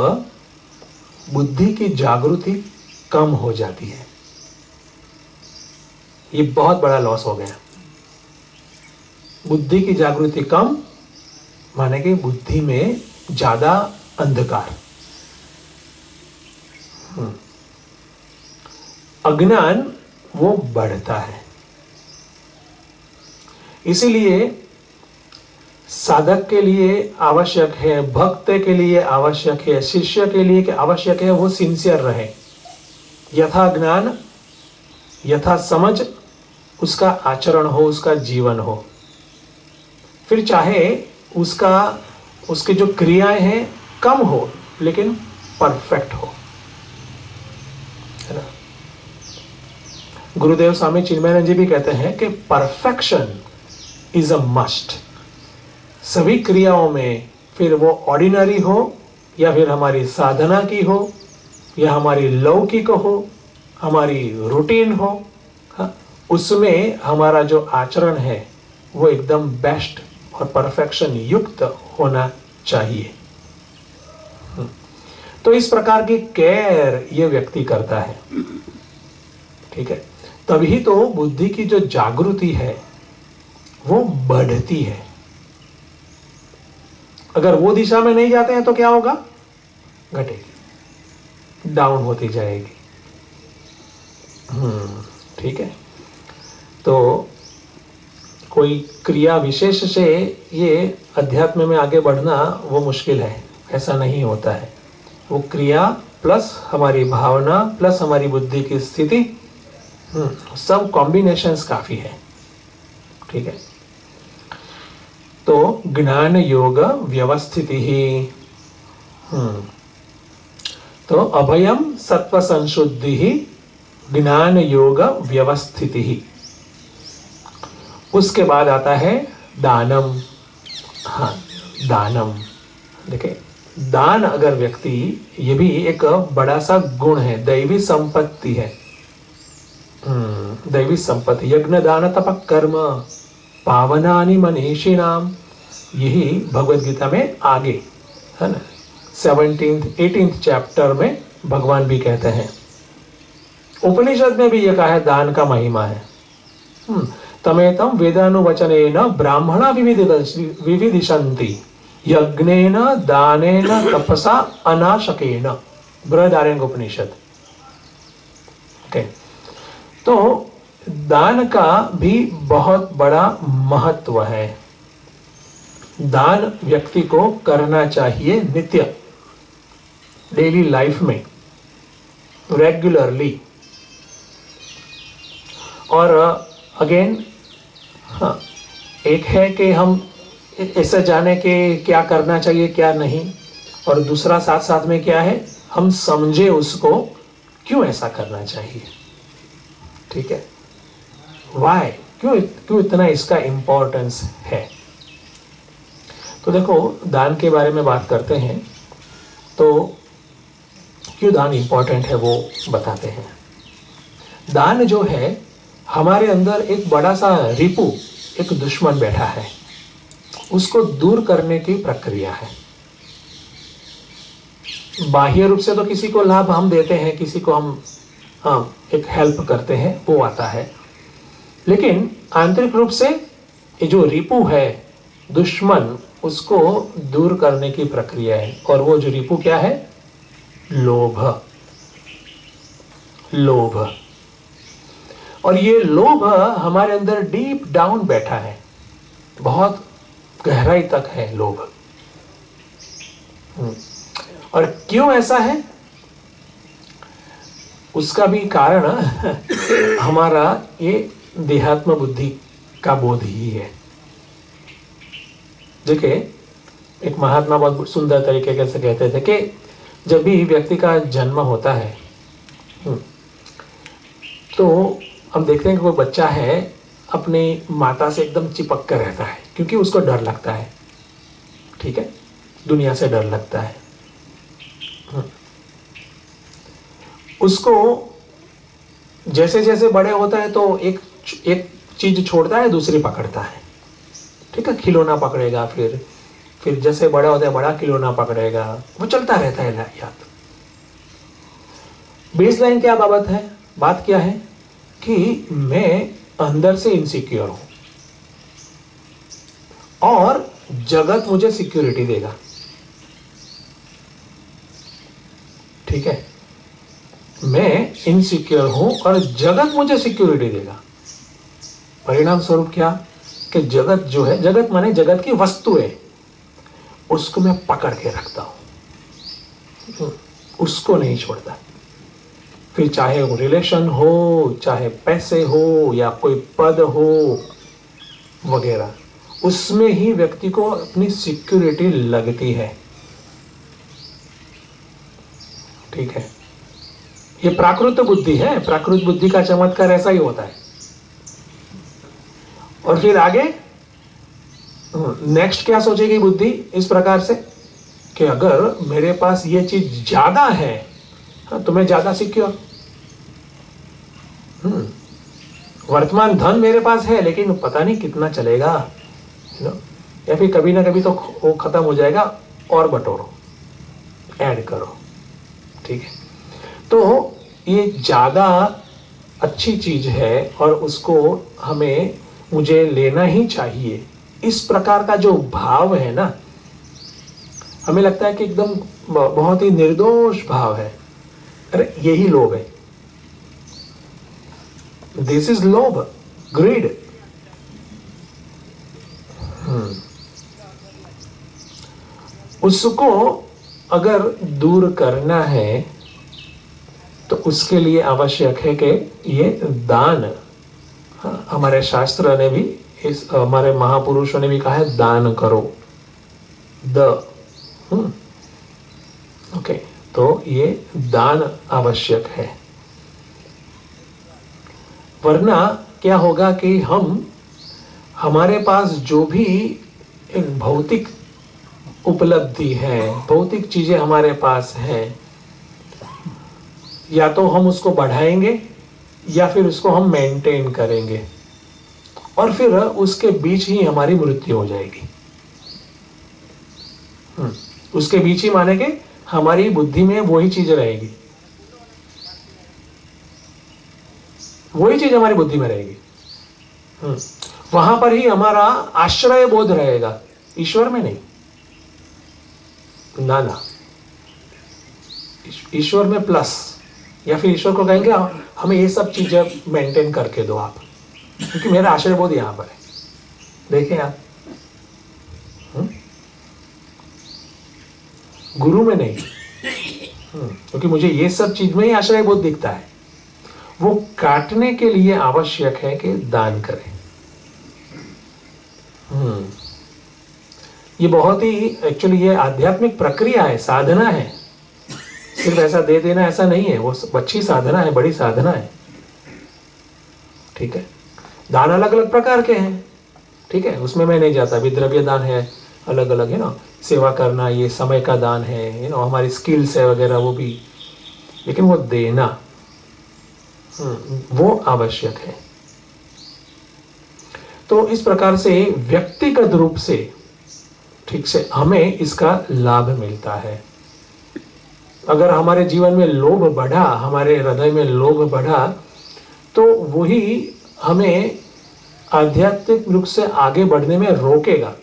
Speaker 1: बुद्धि की जागृति कम हो जाती है। ये बहुत बड़ा लॉस हो गया। बुद्धि की जागृति कम माने कि बुद्धि में ज्यादा अंधकार, अज्ञान वो बढ़ता है। इसीलिए साधक के लिए आवश्यक है, भक्त के लिए आवश्यक है, शिष्य के लिए आवश्यक है, वो सिंसियर रहे, यथा ज्ञान यथा समझ उसका आचरण हो, उसका जीवन हो। फिर चाहे उसके जो क्रियाएं हैं कम हो लेकिन परफेक्ट हो, है ना। गुरुदेव स्वामी चिन्मयानंद जी भी कहते हैं कि परफेक्शन इज अ मस्ट। सभी क्रियाओं में, फिर वो ऑर्डिनरी हो या फिर हमारी साधना की हो या हमारी लौकिक हो, हमारी रूटीन हो, उसमें हमारा जो आचरण है वो एकदम बेस्ट और परफेक्शन युक्त होना चाहिए। तो इस प्रकार की केयर ये व्यक्ति करता है। ठीक है, तभी तो बुद्धि की जो जागृति है वो बढ़ती है। अगर वो दिशा में नहीं जाते हैं तो क्या होगा, घटेगी, डाउन होती जाएगी। ठीक है, तो कोई क्रिया विशेष से ये अध्यात्म में आगे बढ़ना वो मुश्किल है, ऐसा नहीं होता है। वो क्रिया प्लस हमारी भावना प्लस हमारी बुद्धि की स्थिति, सब कॉम्बिनेशंस काफी है। ठीक है, तो ज्ञान योग व्यवस्थिति ही, तो अभयम सत्व संशुद्धि ही ज्ञान योग व्यवस्थिति ही। उसके बाद आता है दानम। हाँ, दानम, देखिए दान अगर व्यक्ति, ये भी एक बड़ा सा गुण है, दैवी संपत्ति है। दैवी संपत्ति, यज्ञ दान तप कर्म पावनानि मनीषिणाम, यही भगवद गीता में आगे है ना, 17th-18th चैप्टर में भगवान भी कहते हैं। उपनिषद में भी यह कहा है दान का महिमा है। तमेतम वेदानुवचनेन ब्राह्मणा विविदिशन्ति यज्ञेन दानेन तपसा अनाशकेन, बृहदारण्यक उपनिषद। ओके, तो दान का भी बहुत बड़ा महत्व है। दान व्यक्ति को करना चाहिए नित्य, डेली लाइफ में, रेगुलरली। और अगेन, हाँ, एक है कि हम ऐसा जाने के क्या करना चाहिए क्या नहीं, और दूसरा साथ साथ में क्या है, हम समझे उसको क्यों ऐसा करना चाहिए। ठीक है, वाई, क्यों इतना इसका इंपॉर्टेंस है। तो देखो, दान के बारे में बात करते हैं तो क्यों दान इंपॉर्टेंट है वो बताते हैं। दान जो है, हमारे अंदर एक बड़ा सा रिपु, एक दुश्मन बैठा है, उसको दूर करने की प्रक्रिया है। बाह्य रूप से तो किसी को लाभ हम देते हैं, किसी को हम एक हेल्प करते हैं, वो आता है, लेकिन आंतरिक रूप से ये जो रिपु है, दुश्मन, उसको दूर करने की प्रक्रिया है। और वो जो रिपु क्या है, लोभ। लोभ, और ये लोभ हमारे अंदर डीप डाउन बैठा है। बहुत गहराई तक है लोभ। और क्यों ऐसा है, उसका भी कारण हमारा ये देहात्म बुद्धि का बोध ही है। देखिए, एक महात्मा बहुत सुंदर तरीके से कहते थे कि जब भी व्यक्ति का जन्म होता है तो हम देखते हैं कि कोई बच्चा है अपनी माता से एकदम चिपक कर रहता है, क्योंकि उसको डर लगता है। ठीक है, दुनिया से डर लगता है। उसको जैसे जैसे बड़े होता है तो एक चीज छोड़ता है, दूसरी पकड़ता है। ठीक है, खिलौना पकड़ेगा, फिर जैसे बड़ा होता है बड़ा खिलौना पकड़ेगा, वो चलता रहता है याद। बेसलाइन क्या बात क्या है कि मैं अंदर से इनसिक्योर हूं और जगत मुझे सिक्योरिटी देगा। ठीक है, मैं इनसिक्योर हूं और जगत मुझे सिक्योरिटी देगा। परिणाम स्वरूप क्या कि जगत जो है, जगत माने जगत की वस्तु है, उसको मैं पकड़ के रखता हूं, उसको नहीं छोड़ता। फिर चाहे वो रिलेशन हो, चाहे पैसे हो, या कोई पद हो वगैरह, उसमें ही व्यक्ति को अपनी सिक्योरिटी लगती है। ठीक है, ये प्राकृत बुद्धि है। प्राकृत बुद्धि का चमत्कार ऐसा ही होता है। और फिर आगे नेक्स्ट क्या सोचेगी बुद्धि इस प्रकार से कि अगर मेरे पास ये चीज ज्यादा है तो मैं ज्यादा सिक्योर। वर्तमान धन मेरे पास है, लेकिन पता नहीं कितना चलेगा, या फिर कभी ना कभी तो वो खत्म हो जाएगा, और बटोरो, ऐड करो। ठीक है, तो ये ज्यादा अच्छी चीज है और उसको मुझे लेना ही चाहिए, इस प्रकार का जो भाव है ना, हमें लगता है कि एकदम बहुत ही निर्दोष भाव है। अरे यही लोभ है। दिस इज लोभ, ग्रीड। उसको अगर दूर करना है तो उसके लिए आवश्यक है कि ये दान, हमारे शास्त्र ने भी, हमारे महापुरुषों ने भी कहा है, दान करो, ओके। तो ये दान आवश्यक है, वरना क्या होगा कि हमारे पास जो भी एक भौतिक उपलब्धि है, भौतिक चीजें हमारे पास हैं, या तो हम उसको बढ़ाएंगे या फिर उसको हम मेंटेन करेंगे, और फिर उसके बीच ही हमारी मृत्यु हो जाएगी। उसके बीच ही माने कि हमारी बुद्धि में वही चीज रहेगी, वही चीज हमारी बुद्धि में रहेगी। वहां पर ही हमारा आश्रय बोध रहेगा, ईश्वर में नहीं। ना, ईश्वर में प्लस, या फिर ईश्वर को कहेंगे हमें ये सब चीजें मेंटेन करके दो आप, क्योंकि मेरा आश्रय बोध यहां पर है। देखें आप, गुरु में नहीं, क्योंकि मुझे ये सब चीज में ही आश्रय बोध दिखता है। वो काटने के लिए आवश्यक है कि दान करें। ये बहुत ही एक्चुअली ये आध्यात्मिक प्रक्रिया है, साधना है। सिर्फ ऐसा दे देना ऐसा नहीं है, वो अच्छी साधना है, बड़ी साधना है। ठीक है, दान अलग अलग प्रकार के हैं। ठीक है, उसमें मैं नहीं जाता, विद्रव्य दान है, अलग अलग है ना, सेवा करना, ये समय का दान है, हमारी स्किल्स है वगैरह, वो भी, लेकिन वो देना वो आवश्यक है। तो इस प्रकार से व्यक्तिगत रूप से ठीक से हमें इसका लाभ मिलता है। अगर हमारे जीवन में लोभ बढ़ा, हमारे हृदय में लोभ बढ़ा, तो वही हमें आध्यात्मिक रूप से आगे बढ़ने में रोकेगा।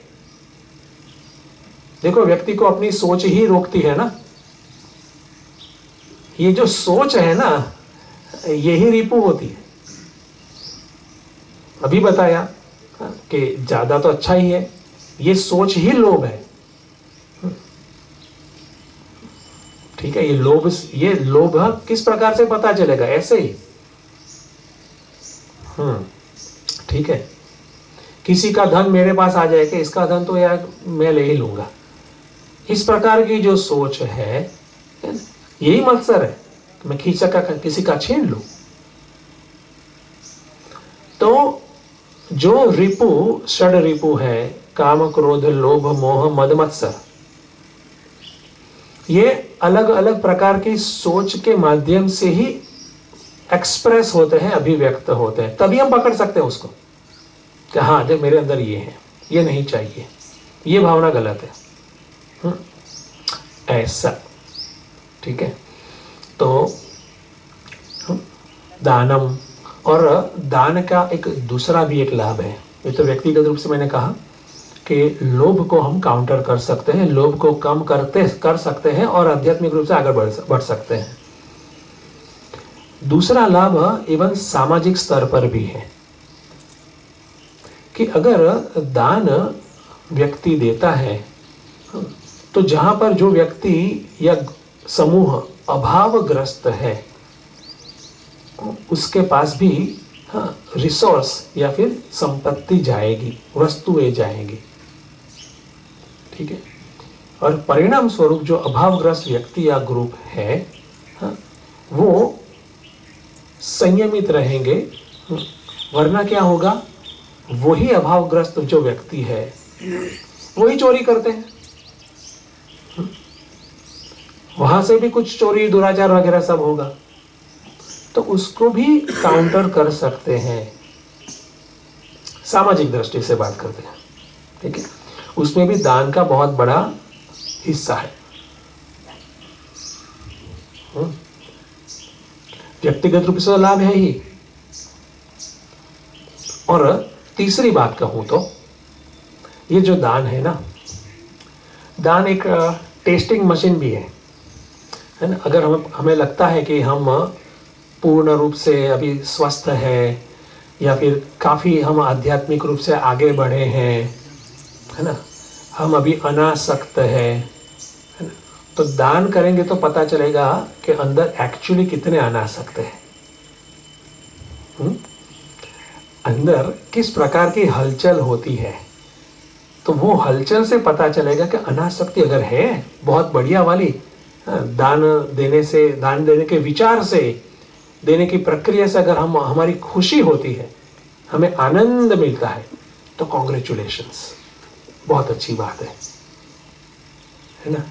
Speaker 1: देखो, व्यक्ति को अपनी सोच ही रोकती है ना। ये जो सोच है ना, यही रिपू होती है। अभी बताया कि ज्यादा तो अच्छा ही है, ये सोच ही लोभ है। ठीक है, ये लोभ किस प्रकार से पता चलेगा? ऐसे ही। ठीक है, किसी का धन मेरे पास आ जाए कि इसका धन तो यार मैं ले ही लूंगा, इस प्रकार की जो सोच है ना, यही मत्सर है कि मैं किसी का छीन लूं। तो जो रिपु, षड रिपु है, काम क्रोध लोभ मोह मद मत्सर, ये अलग अलग प्रकार की सोच के माध्यम से ही एक्सप्रेस होते हैं, अभिव्यक्त होते हैं। तभी हम पकड़ सकते हैं उसको कि हाँ देख मेरे अंदर ये है, ये नहीं चाहिए, ये भावना गलत है। ऐसा। ठीक है, तो दानम, और दान का एक दूसरा भी एक लाभ है। ये तो व्यक्तिगत रूप से मैंने कहा कि लोभ को हम काउंटर कर सकते हैं, लोभ को कम कर सकते हैं और आध्यात्मिक रूप से आगे बढ़ सकते हैं। दूसरा लाभ इवन सामाजिक स्तर पर भी है कि अगर दान व्यक्ति देता है तो जहां पर जो व्यक्ति या समूह अभावग्रस्त है उसके पास भी रिसोर्स या फिर संपत्ति जाएगी, वस्तुएं जाएंगी। ठीक है, और परिणाम स्वरूप जो अभावग्रस्त व्यक्ति या ग्रुप है वो संयमित रहेंगे, वरना क्या होगा, वही अभावग्रस्त जो व्यक्ति है वही चोरी करते हैं, वहां से भी कुछ चोरी दुराचार वगैरह सब होगा, तो उसको भी काउंटर कर सकते हैं। सामाजिक दृष्टि से बात करते हैं। ठीक है, उसमें भी दान का बहुत बड़ा हिस्सा है। व्यक्तिगत रूप से लाभ है ही। और तीसरी बात कहूं तो ये जो दान है ना, दान एक टेस्टिंग मशीन भी है ना। अगर हमें लगता है कि हम पूर्ण रूप से अभी स्वस्थ है या फिर काफी हम आध्यात्मिक रूप से आगे बढ़े हैं, है ना, हम अभी अनासक्त है ना, तो दान करेंगे तो पता चलेगा कि अंदर एक्चुअली कितने अनासक्त हैं। अंदर किस प्रकार की हलचल होती है, तो वो हलचल से पता चलेगा कि अनासक्ति अगर है बहुत बढ़िया वाली, दान देने के विचार से, देने की प्रक्रिया से अगर हमारी खुशी होती है, हमें आनंद मिलता है, तो कॉन्ग्रेचुलेशंस, बहुत अच्छी बात है ना।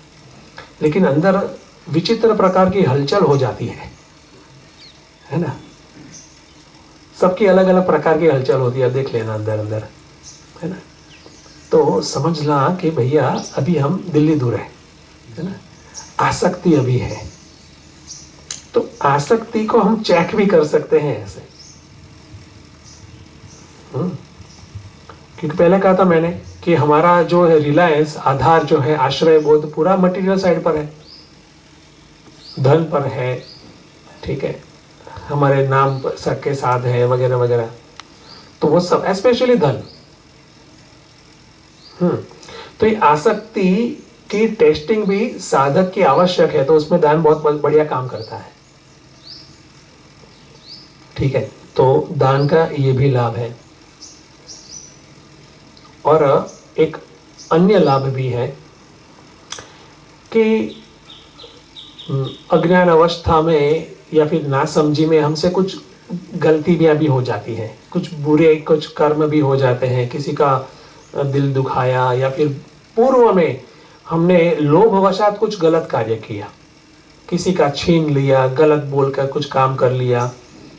Speaker 1: लेकिन अंदर विचित्र प्रकार की हलचल हो जाती है ना। सबकी अलग अलग प्रकार की हलचल होती है, देख लेना अंदर अंदर, है ना। तो समझना कि भैया अभी हम दिल्ली दूर है ना, आसक्ति अभी है। तो आसक्ति को हम चेक भी कर सकते हैं ऐसे। क्योंकि पहले कहा था मैंने कि हमारा जो है रिलायंस, आधार जो है, आश्रय बोध पूरा मटेरियल साइड पर है, धन पर है। ठीक है, हमारे नाम सबके साथ है वगैरह वगैरह, तो वो सब स्पेशली धन। तो ये आसक्ति की टेस्टिंग भी साधक की आवश्यक है, तो उसमें दान बहुत बढ़िया काम करता है। ठीक है, तो दान का ये भी लाभ है। और एक अन्य लाभ भी है कि अज्ञान अवस्था में या फिर नासमझी में हमसे कुछ गलतियां भी हो जाती हैं, कुछ बुरे कुछ कर्म भी हो जाते हैं, किसी का दिल दुखाया या फिर पूर्व में हमने लोभवशात कुछ गलत कार्य किया, किसी का छीन लिया, गलत बोलकर कुछ काम कर लिया,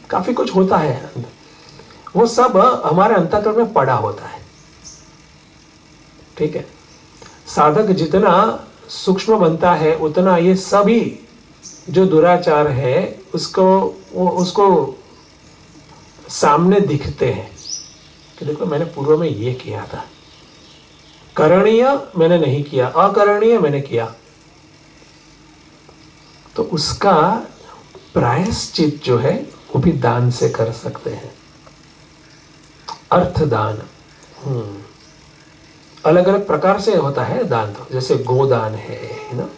Speaker 1: काफी कुछ होता है। वो सब हमारे अंतःकरण में पड़ा होता है। ठीक है, साधक जितना सूक्ष्म बनता है उतना ये सभी जो दुराचार है उसको सामने दिखते हैं कि देखो मैंने पूर्व में ये किया था, करणीय मैंने नहीं किया, अकरणीय मैंने किया, तो उसका प्रायश्चित जो है वो भी दान से कर सकते हैं। अर्थदान, अलग अलग प्रकार से होता है दान, तो जैसे गोदान है ना,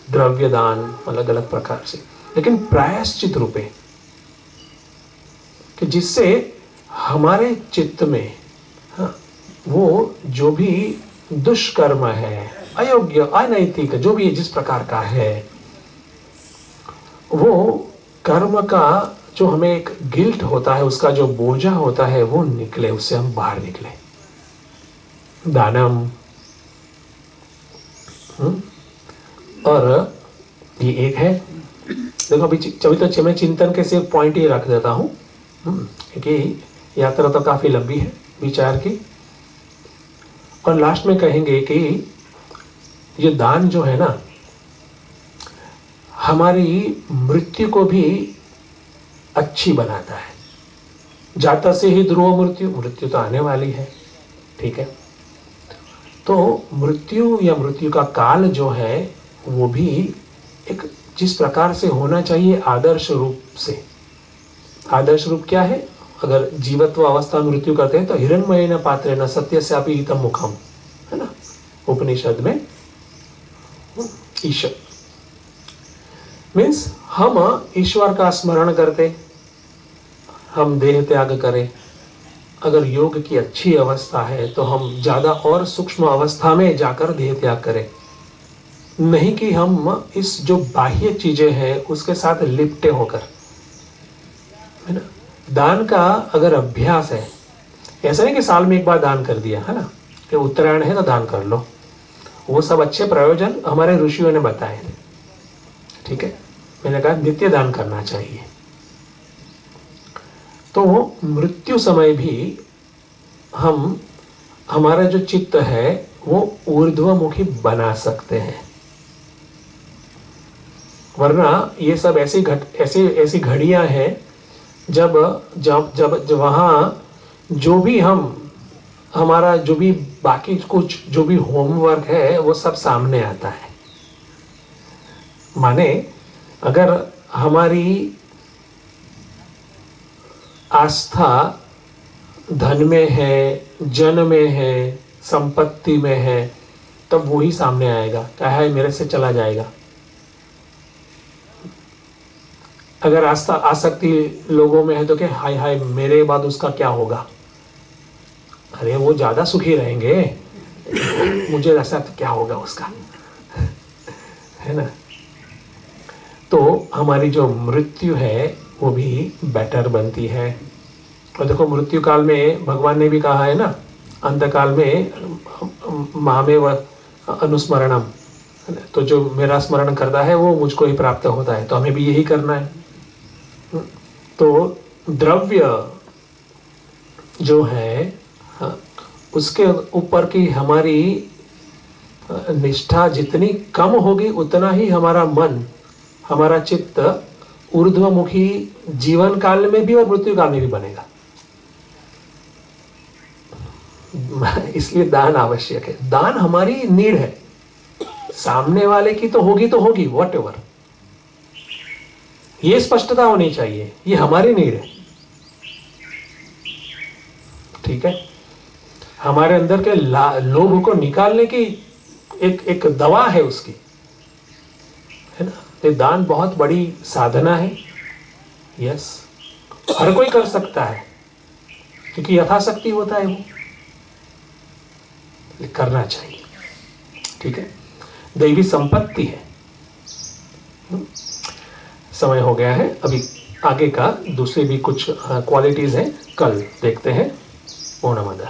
Speaker 1: द्रव्य दान, अलग अलग प्रकार से, लेकिन प्रायश्चित रूपे, कि जिससे हमारे चित्त में, हाँ, वो जो भी दुष्कर्म है, अयोग्य, अनैतिक, जो भी जिस प्रकार का है, वो कर्म का जो हमें एक गिल्ट होता है, उसका जो बोझा होता है, वो निकले, उससे हम बाहर निकले। दानम। और ये एक है। देखो अभी तो मैं चिंतन के सिर्फ पॉइंट ही रख देता हूं, क्योंकि यात्रा तो काफी लंबी है विचार की। और लास्ट में कहेंगे कि ये दान जो है ना, हमारी मृत्यु को भी अच्छी बनाता है। जाता से ही ध्रुव मृत्यु, मृत्यु तो आने वाली है, ठीक है। तो मृत्यु या मृत्यु का काल जो है, वो भी एक जिस प्रकार से होना चाहिए आदर्श रूप से। आदर्श रूप क्या है? अगर जीवत्व अवस्था में मृत्यु करते हैं तो हिरण्मय न पात्रे न सत्यस्यापि हितम मुखम, है ना, उपनिषद में। ईश्वर मीन्स हम ईश्वर का स्मरण करते, हम देह त्याग करें। अगर योग की अच्छी अवस्था है तो हम ज्यादा और सूक्ष्म अवस्था में जाकर देह त्याग करें, नहीं कि हम इस जो बाह्य चीजें हैं उसके साथ लिपटे होकर, है ना। दान का अगर अभ्यास है, ऐसा नहीं कि साल में एक बार दान कर दिया, है ना, कि उत्तरायण है तो दान कर लो, वो सब अच्छे प्रयोजन हमारे ऋषियों ने बताए थे, ठीक है। मैंने कहा नित्य दान करना चाहिए। तो मृत्यु समय भी हम हमारा जो चित्त है वो ऊर्ध्वमुखी बना सकते हैं, वरना ये सब ऐसी घड़ियां हैं जब जब जब जब वहां जो भी हमारा जो भी बाकी कुछ जो भी होमवर्क है वो सब सामने आता है। माने अगर हमारी आस्था धन में है, जन में है, संपत्ति में है, तब वही सामने आएगा, क्या है मेरे से चला जाएगा। अगर आस्था आसक्ति लोगों में है तो क्या हाय हाय मेरे बाद उसका क्या होगा, अरे वो ज्यादा सुखी रहेंगे, मुझे ऐसा तो क्या होगा उसका, है ना। तो हमारी जो मृत्यु है वो भी बेटर बनती है। और देखो मृत्यु काल में भगवान ने भी कहा है ना, अंतकाल में मामेव अनुस्मरणम, तो जो मेरा स्मरण करता है वो मुझको ही प्राप्त होता है, तो हमें भी यही करना है। तो द्रव्य जो है, उसके ऊपर की हमारी निष्ठा जितनी कम होगी उतना ही हमारा मन, हमारा चित्त ऊर्ध्वमुखी जीवन काल में भी और मृत्यु काल में भी बनेगा। इसलिए दान आवश्यक है। दान हमारी नीड है, सामने वाले की तो होगी व्हाटएवर, ये स्पष्टता होनी चाहिए, ये हमारी नीड है, ठीक है। हमारे अंदर के लोभ को निकालने की एक दवा है उसकी, है ना। ये दान बहुत बड़ी साधना है, यस, हर कोई कर सकता है क्योंकि यथाशक्ति होता है, वो करना चाहिए, ठीक है। दैवी संपत्ति है। समय हो गया है, अभी आगे का दूसरे भी कुछ क्वालिटीज हैं, कल देखते हैं। पूर्णमद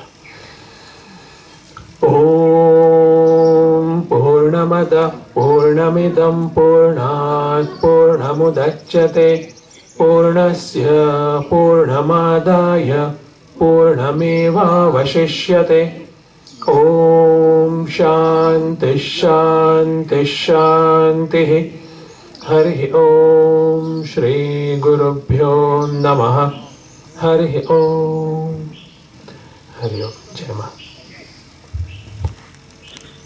Speaker 1: ओम पूर्णमद पूर्णमिदं पूर्णात् पूर्णमुदच्यते पूर्णस्य पूर्णमादाय पूर्णमेवावशिष्यते। ओम शांति शांति शांति। हरि ओम श्री गुरुभ्यो नमः। हरि ओम। हरि ओम। जय मां।